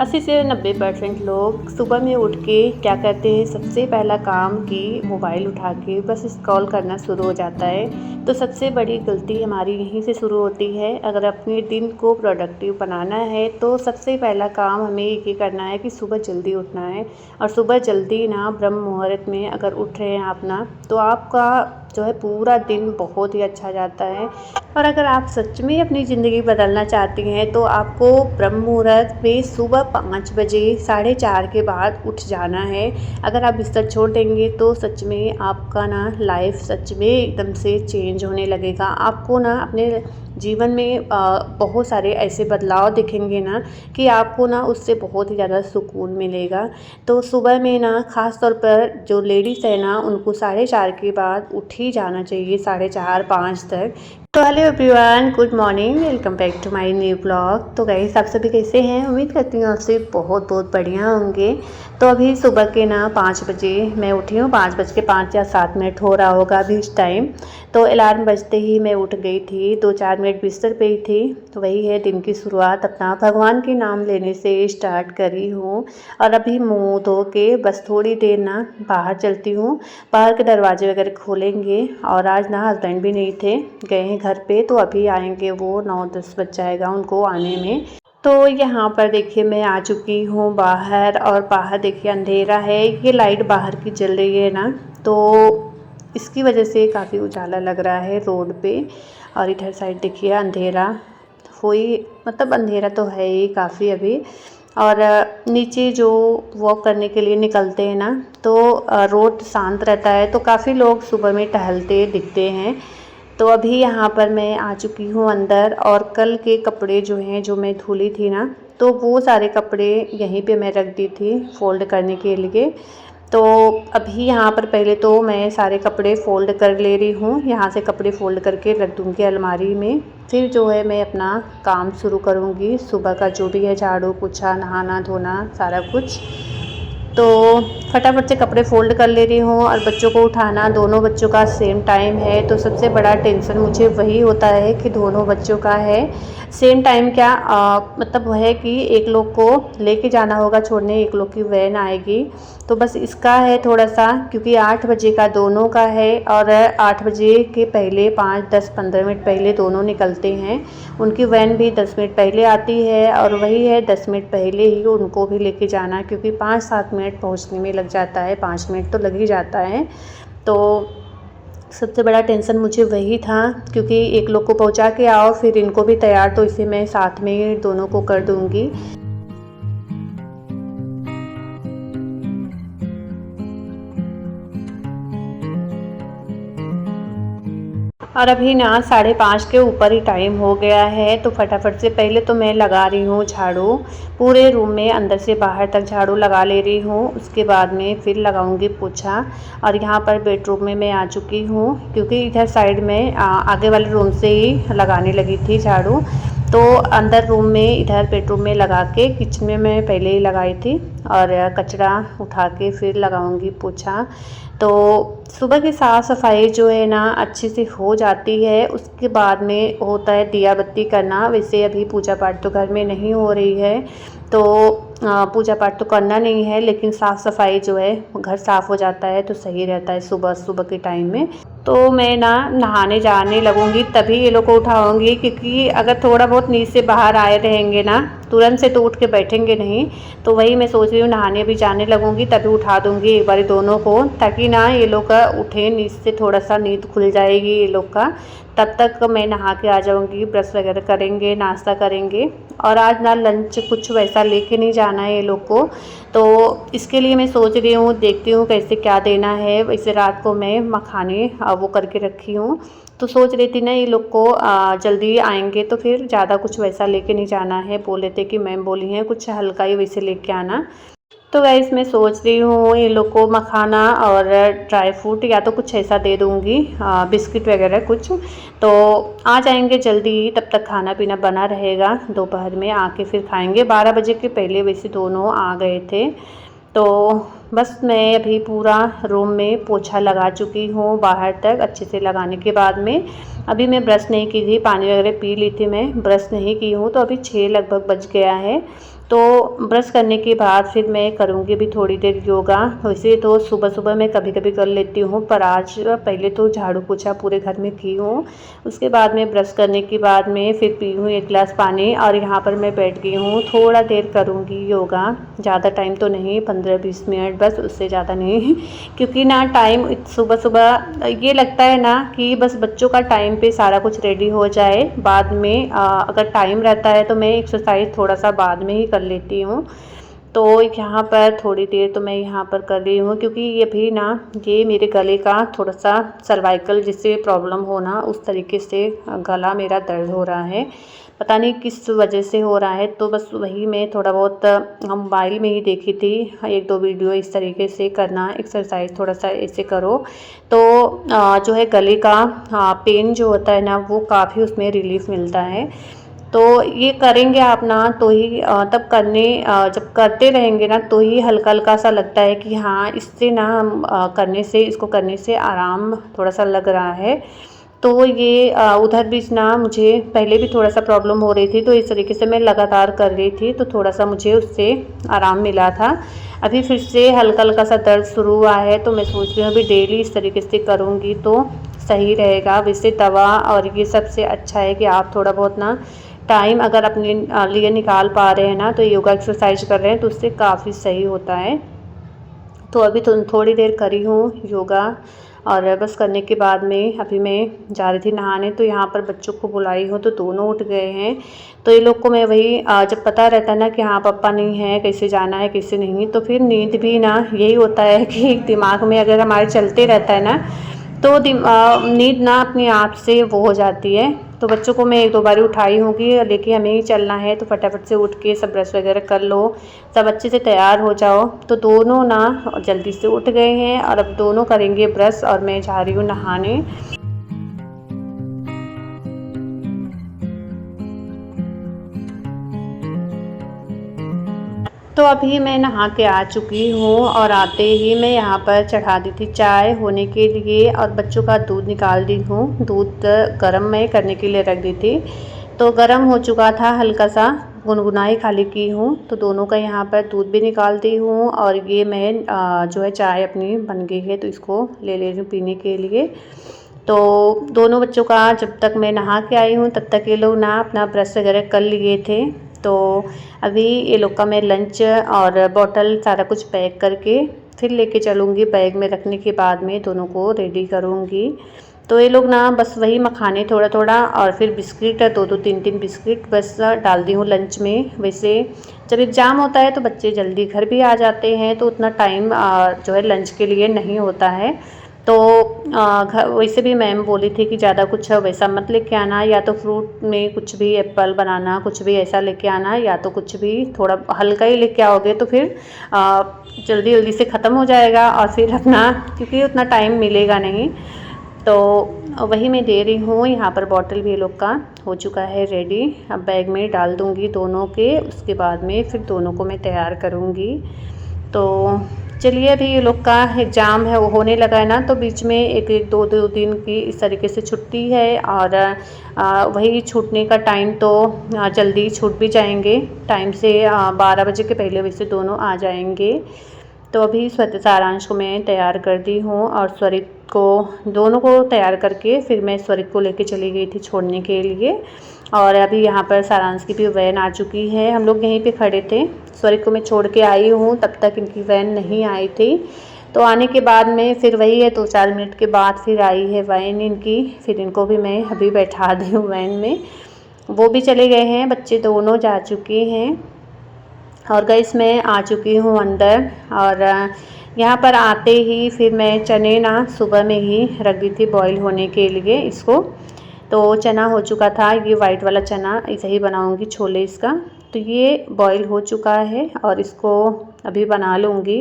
80 से 90% लोग सुबह में उठ के क्या करते हैं, सबसे पहला काम कि मोबाइल उठा के बस स्क्रॉल करना शुरू हो जाता है। तो सबसे बड़ी गलती हमारी यहीं से शुरू होती है। अगर अपने दिन को प्रोडक्टिव बनाना है तो सबसे पहला काम हमें ये करना है कि सुबह जल्दी उठना है। और सुबह जल्दी ना ब्रह्म मुहूर्त में अगर उठ रहे हैं आप ना, तो आपका जो है पूरा दिन बहुत ही अच्छा जाता है। और अगर आप सच में अपनी ज़िंदगी बदलना चाहती हैं तो आपको ब्रह्म मुहूर्त में सुबह 5 बजे 4:30 के बाद उठ जाना है। अगर आप बिस्तर छोड़ देंगे तो सच में आपका ना लाइफ सच में एकदम से चेंज होने लगेगा। आपको ना अपने जीवन में बहुत सारे ऐसे बदलाव दिखेंगे ना कि आपको ना उससे बहुत ही ज़्यादा सुकून मिलेगा। तो सुबह में ना ख़ास तौर पर जो लेडीज़ है ना, उनको 4:30 के बाद उठ ही जाना चाहिए, 4:30-5 तक। तो hello everyone, good morning, welcome back to my new blog. तो गाइस, आप सभी कैसे हैं? उम्मीद करती हूँ आपसे बहुत बहुत बढ़िया होंगे। तो अभी सुबह के ना 5 बजे मैं उठी हूँ, 5:05 या 7 हो रहा होगा अभी इस टाइम। तो अलार्म बजते ही मैं उठ गई थी, 2-4 मिनट बिस्तर पे ही थी। तो वही है, दिन की शुरुआत अपना भगवान के नाम लेने से स्टार्ट करी हूँ। और अभी मुँह धो के बस थोड़ी देर ना बाहर चलती हूँ। बाहर के दरवाजे वगैरह खोलेंगे। और आज ना हस्बैंड भी नहीं थे, गए हैं घर पे, तो अभी आएंगे वो, 9-10 बज जाएगा उनको आने में। तो यहाँ पर देखिए मैं आ चुकी हूँ बाहर, और बाहर देखिए अंधेरा है। ये लाइट बाहर की जल रही है ना, तो इसकी वजह से काफ़ी उजाला लग रहा है रोड पे। और इधर साइड देखिए अंधेरा हुई, मतलब अंधेरा तो है ही काफ़ी अभी। और नीचे जो वॉक करने के लिए निकलते हैं ना, तो रोड शांत रहता है, तो काफ़ी लोग सुबह में टहलते दिखते हैं। तो अभी यहाँ पर मैं आ चुकी हूँ अंदर, और कल के कपड़े जो हैं, जो मैं धुली थी ना, तो वो सारे कपड़े यहीं पे मैं रख दी थी फ़ोल्ड करने के लिए। तो अभी यहाँ पर पहले तो मैं सारे कपड़े फ़ोल्ड कर ले रही हूँ, यहाँ से कपड़े फ़ोल्ड करके रख दूँगी अलमारी में। फिर जो है मैं अपना काम शुरू करूँगी, सुबह का जो भी है, झाड़ू पोछा, नहाना धोना सारा कुछ। तो फटाफट से कपड़े फ़ोल्ड कर ले रही हूँ। और बच्चों को उठाना, दोनों बच्चों का सेम टाइम है, तो सबसे बड़ा टेंशन मुझे वही होता है कि दोनों बच्चों का है सेम टाइम। क्या मतलब वह है कि एक लोग को लेके जाना होगा छोड़ने, एक लोग की वैन आएगी। तो बस इसका है थोड़ा सा, क्योंकि 8 बजे का दोनों का है, और 8 बजे के पहले 5-10-15 मिनट पहले दोनों निकलते हैं। उनकी वैन भी 10 मिनट पहले आती है, और वही है 10 मिनट पहले ही उनको भी लेके जाना, क्योंकि 5-7 मिनट पहुंचने में लग जाता है, 5 मिनट तो लग ही जाता है। तो सबसे बड़ा टेंशन मुझे वही था, क्योंकि एक लोग को पहुंचा के आओ, फिर इनको भी तैयार, तो इसे मैं साथ में दोनों को कर दूंगी। और अभी ना 5:30 के ऊपर ही टाइम हो गया है। तो फटाफट से पहले तो मैं लगा रही हूँ झाड़ू, पूरे रूम में अंदर से बाहर तक झाड़ू लगा ले रही हूँ। उसके बाद में फिर लगाऊंगी पोछा। और यहाँ पर बेडरूम में मैं आ चुकी हूँ, क्योंकि इधर साइड में आगे वाले रूम से ही लगाने लगी थी झाड़ू। तो अंदर रूम में, इधर बेडरूम में लगा के किचन में मैं पहले ही लगाई थी। और कचरा उठा के फिर लगाऊंगी पोछा। तो सुबह की साफ़ सफाई जो है ना अच्छे से हो जाती है। उसके बाद में होता है दिया बत्ती करना। वैसे अभी पूजा पाठ तो घर में नहीं हो रही है, तो पूजा पाठ तो करना नहीं है, लेकिन साफ़ सफाई जो है, घर साफ़ हो जाता है तो सही रहता है सुबह सुबह के टाइम में। तो मैं ना नहाने जाने लगूंगी, तभी ये लोग को उठाऊंगी, क्योंकि अगर थोड़ा बहुत नींद से बाहर आए रहेंगे ना, तुरंत से तो उठ के बैठेंगे नहीं। तो वही मैं सोच रही हूँ, नहाने भी जाने लगूंगी तभी उठा दूंगी एक बारी दोनों को, ताकि ना ये लोग का उठे नींद से, थोड़ा सा नींद खुल जाएगी ये लोग का। तब तक मैं नहा के आ जाऊंगी, ब्रश वगैरह करेंगे, नाश्ता करेंगे। और आज ना लंच कुछ वैसा लेके नहीं जाना है ये लोग को, तो इसके लिए मैं सोच रही हूँ, देखती हूँ कैसे क्या देना है। वैसे रात को मैं मखाने वो करके रखी हूँ, तो सोच रही थी ना ये लोग को जल्दी आएंगे तो फिर ज़्यादा कुछ वैसा लेके नहीं जाना है। बोले थे कि मैम बोली हैं कुछ हल्का ही वैसे लेके आना। तो गाइस मैं सोच रही हूँ ये लोग को मखाना और ड्राई फ्रूट या तो कुछ ऐसा दे दूँगी, बिस्किट वगैरह कुछ। तो आ जाएंगे जल्दी, तब तक खाना पीना बना रहेगा, दोपहर में आके फिर खाएंगे। 12 बजे के पहले वैसे दोनों आ गए थे। तो बस मैं अभी पूरा रूम में पोछा लगा चुकी हूँ बाहर तक। अच्छे से लगाने के बाद में अभी मैं ब्रश नहीं की थी, पानी वगैरह पी ली थी, मैं ब्रश नहीं की हूँ। तो अभी 6 लगभग बज गया है। तो ब्रश करने के बाद फिर मैं करूँगी भी थोड़ी देर योगा। वैसे तो सुबह सुबह मैं कभी कभी कर लेती हूँ, पर आज पहले तो झाड़ू पोछा पूरे घर में की हूँ। उसके बाद में ब्रश करने के बाद में फिर पी हूँ 1 गिलास पानी और यहाँ पर मैं बैठ गई हूँ। थोड़ा देर करूँगी योगा, ज़्यादा टाइम तो नहीं, 15-20 मिनट बस, उससे ज़्यादा नहीं क्योंकि ना टाइम सुबह सुबह ये लगता है ना कि बस बच्चों का टाइम पे सारा कुछ रेडी हो जाए। बाद में अगर टाइम रहता है तो मैं एक्सरसाइज थोड़ा सा बाद में ही कर लेती हूँ। तो यहाँ पर थोड़ी देर तो मैं यहाँ पर कर रही हूँ क्योंकि ये भी ना, ये मेरे गले का थोड़ा सा सर्वाइकल जिससे प्रॉब्लम हो ना, उस तरीके से गला मेरा दर्द हो रहा है, पता नहीं किस वजह से हो रहा है। तो बस वही मैं थोड़ा बहुत मोबाइल में ही देखी थी 1-2 वीडियो, इस तरीके से करना एक्सरसाइज, थोड़ा सा ऐसे करो तो जो है गले का पेन जो होता है ना, वो काफ़ी उसमें रिलीफ मिलता है। तो ये करेंगे आप ना तो ही तब करने जब करते रहेंगे ना तो ही हल्का हल्का सा लगता है कि हाँ, इससे ना हम करने से, इसको करने से आराम थोड़ा सा लग रहा है। तो ये उधर भी ना मुझे पहले भी थोड़ा सा प्रॉब्लम हो रही थी, तो इस तरीके से मैं लगातार कर रही थी तो थोड़ा सा मुझे उससे आराम मिला था। अभी फिर से हल्का हल्का सा दर्द शुरू हुआ है, तो मैं सोच रही हूँ अभी डेली इस तरीके से करूँगी तो सही रहेगा। वैसे दवा और ये सबसे अच्छा है कि आप थोड़ा बहुत ना टाइम अगर अपने लिए निकाल पा रहे हैं ना, तो योगा एक्सरसाइज कर रहे हैं तो उससे काफ़ी सही होता है। तो अभी तो थोड़ी देर करी हूँ योगा और बस करने के बाद में अभी मैं जा रही थी नहाने, तो यहाँ पर बच्चों को बुलाई हूँ तो दोनों उठ गए हैं। तो ये लोग को मैं वही जब पता रहता है ना कि हाँ पापा नहीं है, कैसे जाना है कैसे नहीं, तो फिर नींद भी ना, यही होता है कि दिमाग में अगर हमारे चलते रहता है ना तो नींद ना अपने आप से वो हो जाती है। तो बच्चों को मैं 1-2 बार उठाई होंगी, लेकिन हमें ही चलना है तो फटाफट से उठ के सब ब्रश वगैरह कर लो, सब अच्छे से तैयार हो जाओ। तो दोनों ना जल्दी से उठ गए हैं और अब दोनों करेंगे ब्रश और मैं जा रही हूँ नहाने। तो अभी मैं नहा के आ चुकी हूँ और आते ही मैं यहाँ पर चढ़ा दी थी चाय होने के लिए और बच्चों का दूध निकाल दी हूँ। दूध गर्म मैं करने के लिए रख दी थी, तो गर्म हो चुका था, हल्का सा गुनगुनाई खाली की हूँ। तो दोनों का यहाँ पर दूध भी निकाल दी हूँ और ये मैं जो है चाय अपनी बन गई है तो इसको ले रही हूँ पीने के लिए। तो दोनों बच्चों का जब तक मैं नहा के आई हूँ तब तक ये लोग ना अपना ब्रश वगैरह कर लिए थे। तो अभी ये लोग का मैं लंच और बॉटल सारा कुछ पैक करके फिर लेके चलूँगी, बैग में रखने के बाद में दोनों को रेडी करूँगी। तो ये लोग ना बस वही मखाने थोड़ा थोड़ा और फिर बिस्किट 2-2 3-3 बिस्किट बस डाल दी हूँ लंच में। वैसे जब एग्ज़ाम होता है तो बच्चे जल्दी घर भी आ जाते हैं तो उतना टाइम जो है लंच के लिए नहीं होता है। तो वैसे भी मैम बोली थी कि ज़्यादा कुछ वैसा मत लेके आना, या तो फ्रूट में कुछ भी एप्पल बनाना, कुछ भी ऐसा लेके आना, या तो कुछ भी थोड़ा हल्का ही लेके आओगे तो फिर जल्दी जल्दी से ख़त्म हो जाएगा और फिर अपना, क्योंकि उतना टाइम मिलेगा नहीं। तो वही मैं दे रही हूँ। यहाँ पर बॉटल भी ये लोग का हो चुका है रेडी, अब बैग में डाल दूँगी दोनों के, उसके बाद में फिर दोनों को मैं तैयार करूँगी। तो चलिए, अभी ये लोग का एग्ज़ाम है वो होने लगा है ना, तो बीच में एक 2 दिन की इस तरीके से छुट्टी है और वही छूटने का टाइम तो जल्दी छूट भी जाएंगे टाइम से, 12 बजे के पहले वैसे दोनों आ जाएंगे। तो अभी सारांश को मैं तैयार कर दी हूँ और स्वरित को, दोनों को तैयार करके फिर मैं स्वरित को लेके चली गई थी छोड़ने के लिए। और अभी यहाँ पर सारांश की भी वैन आ चुकी है, हम लोग यहीं पे खड़े थे, स्वरित को मैं छोड़ के आई हूँ, तब तक इनकी वैन नहीं आई थी। तो आने के बाद में फिर वही है 2-4 मिनट के बाद फिर आई है वैन इनकी, फिर इनको भी मैं अभी बैठा दी हूँ वैन में। वो भी चले गए हैं, बच्चे दोनों जा चुके हैं और गैस मैं आ चुकी हूँ अंदर। और यहाँ पर आते ही फिर मैं चने ना सुबह में ही रख दी थी बॉईल होने के लिए इसको। तो चना हो चुका था, ये वाइट वाला चना, ऐसे ही बनाऊँगी छोले इसका। तो ये बॉईल हो चुका है और इसको अभी बना लूँगी।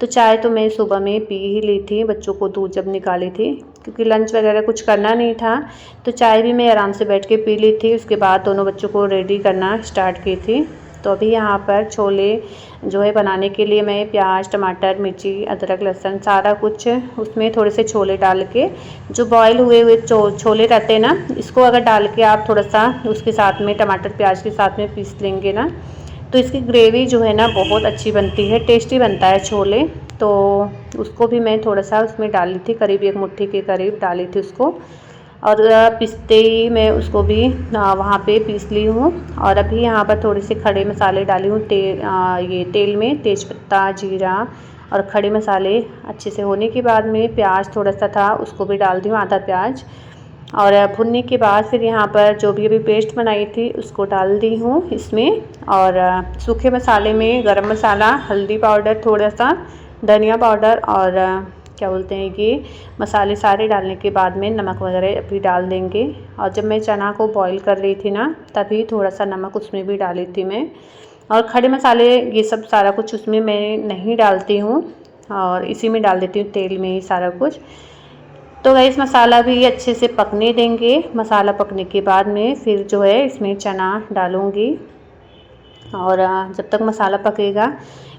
तो चाय तो मैं सुबह में पी ही ली थी, बच्चों को दूध जब निकाली थी, क्योंकि लंच वगैरह कुछ करना नहीं था, तो चाय भी मैं आराम से बैठ के पी ली थी। उसके बाद दोनों बच्चों को रेडी करना स्टार्ट की थी। तो अभी यहाँ पर छोले जो है बनाने के लिए मैं प्याज, टमाटर, मिर्ची, अदरक, लहसुन सारा कुछ उसमें थोड़े से छोले डाल के, जो बॉईल हुए हुए छोले रहते हैं ना, इसको अगर डाल के आप थोड़ा सा उसके साथ में टमाटर प्याज के साथ में पीस लेंगे ना, तो इसकी ग्रेवी जो है ना बहुत अच्छी बनती है, टेस्टी बनता है छोले। तो उसको भी मैं थोड़ा सा उसमें डाली थी, करीब 1 मुट्ठी के करीब डाली थी उसको। और पिसते ही मैं उसको भी वहाँ पे पीस ली हूँ। और अभी यहाँ पर थोड़े से खड़े मसाले डाली हूँ ये तेल में, तेज़पत्ता, जीरा और खड़े मसाले अच्छे से होने के बाद में प्याज थोड़ा सा था उसको भी डाल दी हूँ, आधा प्याज। और भुनने के बाद फिर यहाँ पर जो भी अभी पेस्ट बनाई थी उसको डाल दी हूँ इसमें। और सूखे मसाले में गरम मसाला, हल्दी पाउडर थोड़ा सा, धनिया पाउडर और क्या बोलते हैं कि मसाले सारे डालने के बाद में नमक वगैरह अभी डाल देंगे। और जब मैं चना को बॉईल कर रही थी ना तभी थोड़ा सा नमक उसमें भी डाली थी मैं। और खड़े मसाले ये सब सारा कुछ उसमें मैं नहीं डालती हूँ और इसी में डाल देती हूँ तेल में ही सारा कुछ। तो गाइस मसाला भी अच्छे से पकने देंगे। मसाला पकने के बाद में फिर जो है इसमें चना डालूँगी। और जब तक मसाला पकेगा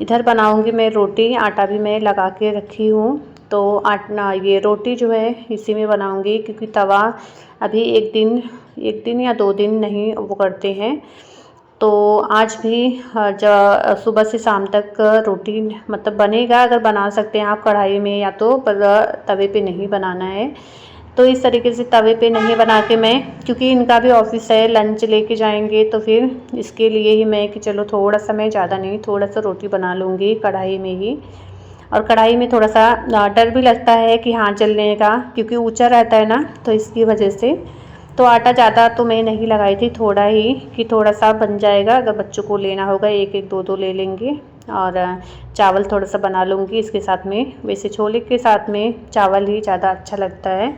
इधर बनाऊँगी मैं रोटी। आटा भी मैं लगा के रखी हूँ, तो ये रोटी जो है इसी में बनाऊँगी, क्योंकि तवा अभी एक दिन या 2 दिन नहीं वो करते हैं। तो आज भी सुबह से शाम तक रोटी मतलब बनेगा। अगर बना सकते हैं आप कढ़ाई में या तो, पर तवे पे नहीं बनाना है। तो इस तरीके से तवे पे नहीं बना के मैं, क्योंकि इनका भी ऑफिस है, लंच लेके जाएंगे, तो फिर इसके लिए ही मैं कि चलो थोड़ा सा, मैं ज़्यादा नहीं थोड़ा सा रोटी बना लूँगी कढ़ाई में ही। और कढ़ाई में थोड़ा सा डर भी लगता है कि हाथ जलने का, क्योंकि ऊंचा रहता है ना, तो इसकी वजह से। तो आटा ज़्यादा तो मैं नहीं लगाई थी, थोड़ा ही कि थोड़ा सा बन जाएगा। अगर बच्चों को लेना होगा 1-1, 2-2 ले लेंगे। और चावल थोड़ा सा बना लूँगी इसके साथ में। वैसे छोले के साथ में चावल ही ज़्यादा अच्छा लगता है,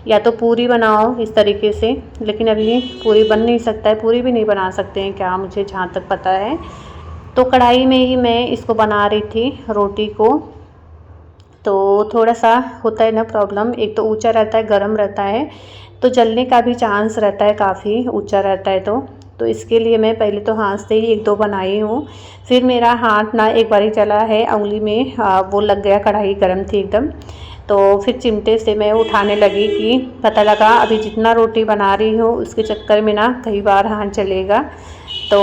या तो पूरी बनाओ इस तरीके से, लेकिन अभी पूरी बन नहीं सकता है, पूरी भी नहीं बना सकते हैं क्या, मुझे जहाँ तक पता है। तो कढ़ाई में ही मैं इसको बना रही थी रोटी को। तो थोड़ा सा होता है ना प्रॉब्लम, एक तो ऊंचा रहता है, गर्म रहता है, तो जलने का भी चांस रहता है, काफ़ी ऊंचा रहता है। तो इसके लिए मैं पहले तो हाथ से ही 1-2 बनाई हूँ। फिर मेरा हाथ ना एक बारी चला है, उंगली में वो लग गया, कढ़ाई गर्म थी एकदम। तो फिर चिमटे से मैं उठाने लगी कि पता लगा अभी जितना रोटी बना रही हूँ उसके चक्कर में ना कई बार हाथ चलेगा। तो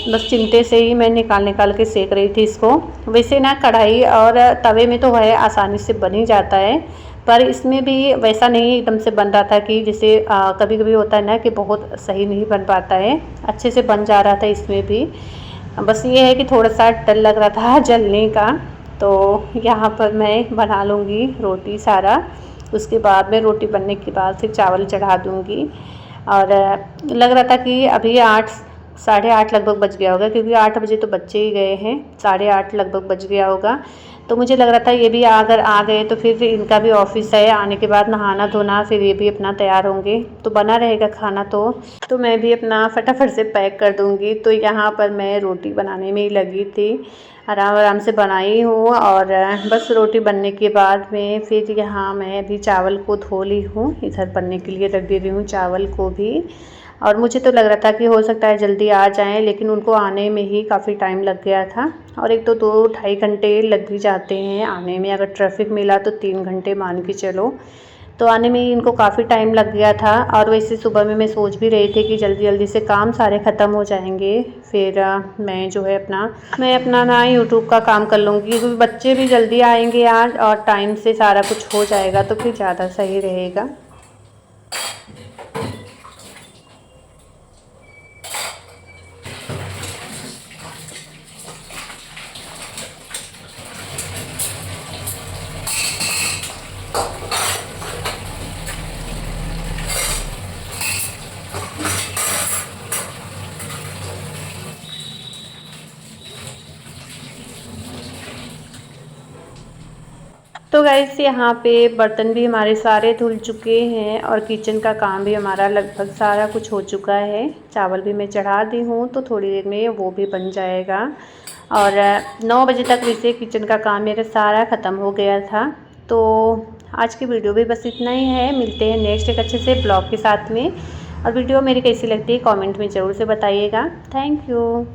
बस चिमटे से ही मैं निकाल के सेक रही थी इसको। वैसे ना कढ़ाई और तवे में तो है आसानी से बन ही जाता है, पर इसमें भी वैसा नहीं एकदम से बन रहा था कि जैसे कभी कभी होता है ना कि बहुत सही नहीं बन पाता है, अच्छे से बन जा रहा था इसमें भी। बस ये है कि थोड़ा सा डर लग रहा था जलने का। तो यहाँ पर मैं बना लूँगी रोटी सारा, उसके बाद में रोटी बनने के बाद फिर चावल चढ़ा दूँगी। और लग रहा था कि अभी 8 साढ़े 8 लगभग बज गया होगा, क्योंकि 8 बजे तो बच्चे ही गए हैं, 8:30 लगभग बज गया होगा। तो मुझे लग रहा था ये भी अगर आ गए तो फिर इनका भी ऑफिस है, आने के बाद नहाना धोना, फिर ये भी अपना तैयार होंगे तो बना रहेगा खाना। तो मैं भी अपना फटाफट से पैक कर दूँगी। तो यहाँ पर मैं रोटी बनाने में ही लगी थी, आराम आराम से बनाई हूँ। और बस रोटी बनने के बाद में फिर यहाँ मैं भी चावल को धो ली हूँ, इधर बनने के लिए रख दे रही हूँ चावल को भी। और मुझे तो लग रहा था कि हो सकता है जल्दी आ जाएं, लेकिन उनको आने में ही काफ़ी टाइम लग गया था। और एक तो 2-2.5 घंटे लग भी जाते हैं आने में, अगर ट्रैफिक मिला तो 3 घंटे मान के चलो। तो आने में ही इनको काफ़ी टाइम लग गया था। और वैसे सुबह में मैं सोच भी रही थी कि जल्दी जल्दी से काम सारे ख़त्म हो जाएंगे, फिर मैं जो है अपना ना यूट्यूब का काम कर लूँगी, क्योंकि बच्चे भी जल्दी आएंगे आज और टाइम से सारा कुछ हो जाएगा तो फिर ज़्यादा सही रहेगा। तो गाइस यहाँ पे बर्तन भी हमारे सारे धुल चुके हैं और किचन का काम भी हमारा लगभग सारा कुछ हो चुका है। चावल भी मैं चढ़ा दी हूँ, तो थोड़ी देर में वो भी बन जाएगा। और 9 बजे तक वैसे किचन का काम मेरा सारा ख़त्म हो गया था। तो आज की वीडियो भी बस इतना ही है। मिलते हैं नेक्स्ट एक अच्छे से ब्लॉग के साथ में। और वीडियो मेरी कैसी लगती है कमेंट में ज़रूर से बताइएगा। Thank you.